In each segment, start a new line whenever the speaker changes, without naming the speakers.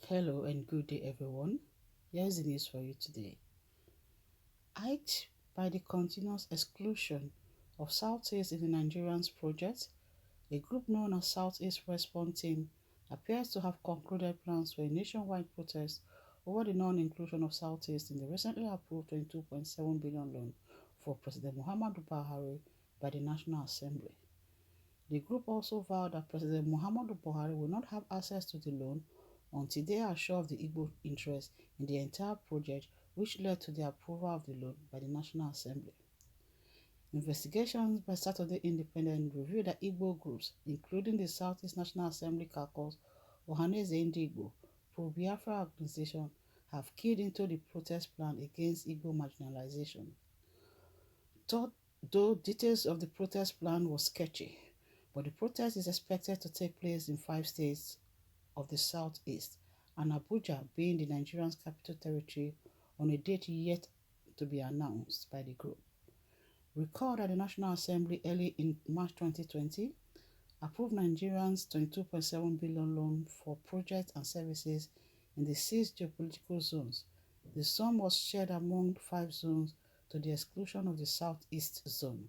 Hello and good day, everyone. Here's the news for you today. Hyped by the continuous exclusion of Southeast in the Nigerians project, a group known as Southeast Response Team appears to have concluded plans for a nationwide protest over the non-inclusion of Southeast in the recently approved 22.7 billion loan for President Muhammadu Buhari by the National Assembly. The group also vowed that President Muhammadu Buhari will not have access to the loan until they are sure of the Igbo interest in the entire project, which led to the approval of the loan by the National Assembly. Investigations by Saturday Independent revealed that Igbo groups, including the Southeast National Assembly caucus, Ohaneze Igbo, pro-Biafra organization, have keyed into the protest plan against Igbo marginalization. Though details of the protest plan were sketchy, but the protest is expected to take place in 5 states of the Southeast, and Abuja being the Nigerian capital territory on a date yet to be announced by the group. Recall that the National Assembly early in March 2020 approved Nigerians' 22.7 billion loan for projects and services in the 6 geopolitical zones. The sum was shared among 5 zones to the exclusion of the Southeast zone.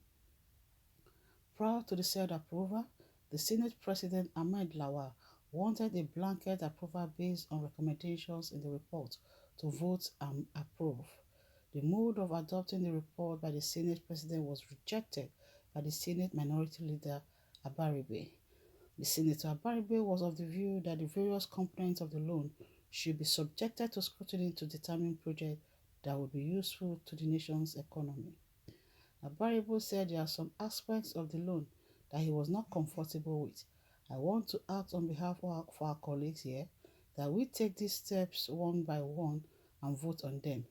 Prior to the said approval, the Senate President Ahmed Lawal wanted a blanket approval based on recommendations in the report to vote and approve. The mode of adopting the report by the Senate President was rejected by the Senate Minority Leader Abaribe. The Senator Abaribe was of the view that the various components of the loan should be subjected to scrutiny to determine projects that would be useful to the nation's economy. Abaribe said there are some aspects of the loan that he was not comfortable with. I want to act on behalf of our colleagues here that we take these steps one by one and vote on them.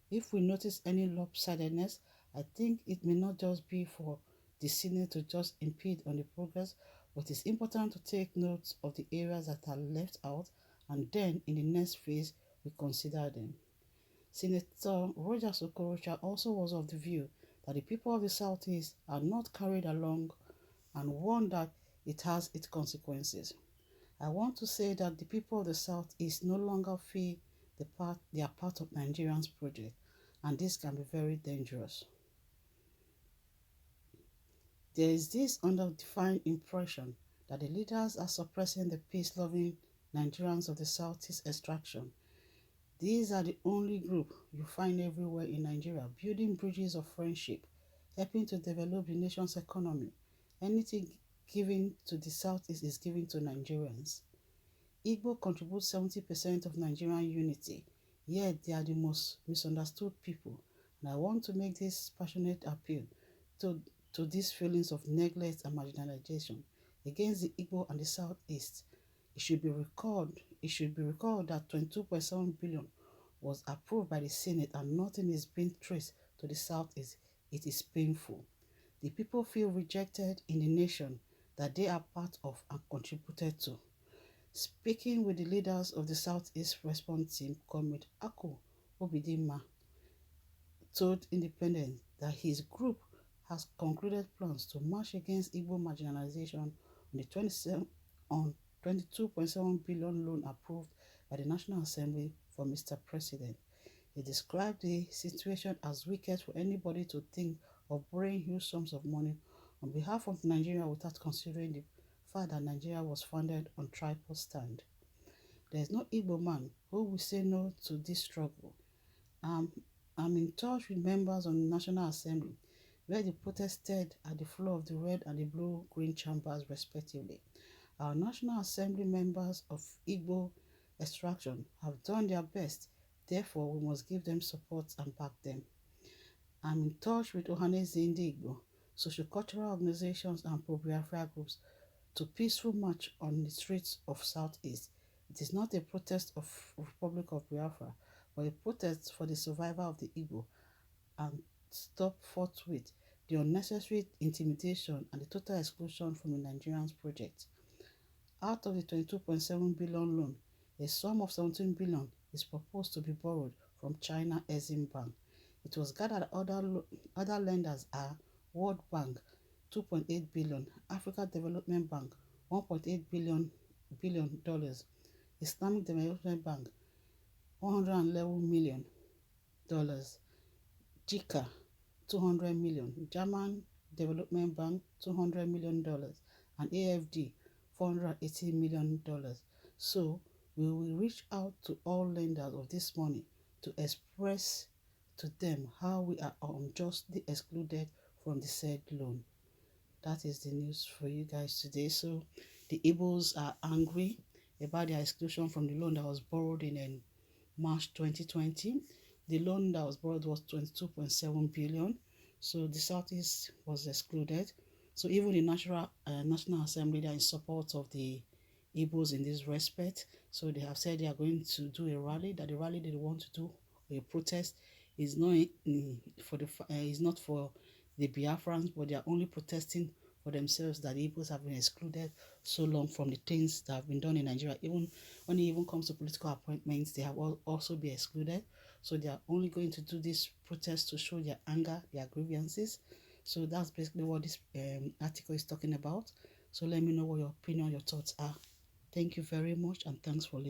If we notice any lopsidedness, I think it may not just be for the Senate to just impede on the progress, but it's important to take note of the areas that are left out, and then in the next phase we consider them. Senator Roger Okorocha also was of the view that the people of the Southeast are not carried along and warned that it has its consequences. I want to say that the people of the Southeast no longer feel they are part of Nigerians project, and this can be very dangerous. There is this undefined impression that the leaders are suppressing the peace-loving Nigerians of the Southeast extraction. These are the only group you find everywhere in Nigeria, building bridges of friendship, helping to develop the nation's economy. Anything given to the Southeast is given to Nigerians. Igbo contribute 70% of Nigerian unity, yet they are the most misunderstood people. And I want to make this passionate appeal to these feelings of neglect and marginalization against the Igbo and the Southeast. It should be recalled that 22.7 billion was approved by the Senate and nothing is being traced to the Southeast. It is painful. The people feel rejected in the nation that they are part of and contributed to. Speaking with the leaders of the Southeast Response Team, Comrade Ako Obidima told Independent that his group has concluded plans to march against Igbo marginalization on the 22.7 billion loan approved by the National Assembly for Mr. President. He described the situation as wicked for anybody to think of borrowing huge sums of money on behalf of Nigeria without considering the fact that Nigeria was founded on tripod stand. There is no Igbo man who will say no to this struggle. I'm in touch with members of the National Assembly where they protested at the floor of the red and the blue-green chambers respectively. Our National Assembly members of Igbo extraction have done their best, therefore we must give them support and back them. I'm in touch with Ohaneze Igbo, socio-cultural organizations and pro-Biafra groups to peaceful march on the streets of Southeast. It is not a protest of Republic of Biafra, but a protest for the survival of the Igbo, and stop forthwith the unnecessary intimidation and the total exclusion from the Nigerians project. Out of the 22.7 billion loan, a sum of 17 billion is proposed to be borrowed from China Exim Bank. It was gathered other lenders are World Bank 2.8 billion, Africa Development Bank $1.8 billion, Islamic Development Bank, $111 million. JICA, 200 million. German Development Bank, $200 million. And AFD, $480 million. So we will reach out to all lenders of this money to express to them how we are unjustly excluded from the said loan. That is the news for you guys today. So the Igbos are angry about their exclusion from the loan that was borrowed in March 2020. The loan that was borrowed was 22.7 billion. So the Southeast was excluded. So even the National Assembly, they are in support of the Igbos in this respect. So they have said they are going to do a rally. That the rally they want to do, a protest, is not is not for the Biafrans, but they are only protesting for themselves, that the Igbos have been excluded so long from the things that have been done in Nigeria. Even when it even comes to political appointments, they have also been excluded. So they are only going to do this protest to show their anger, their grievances. So that's basically what this article is talking about. So let me know what your opinion, your thoughts are. Thank you very much, and thanks for listening.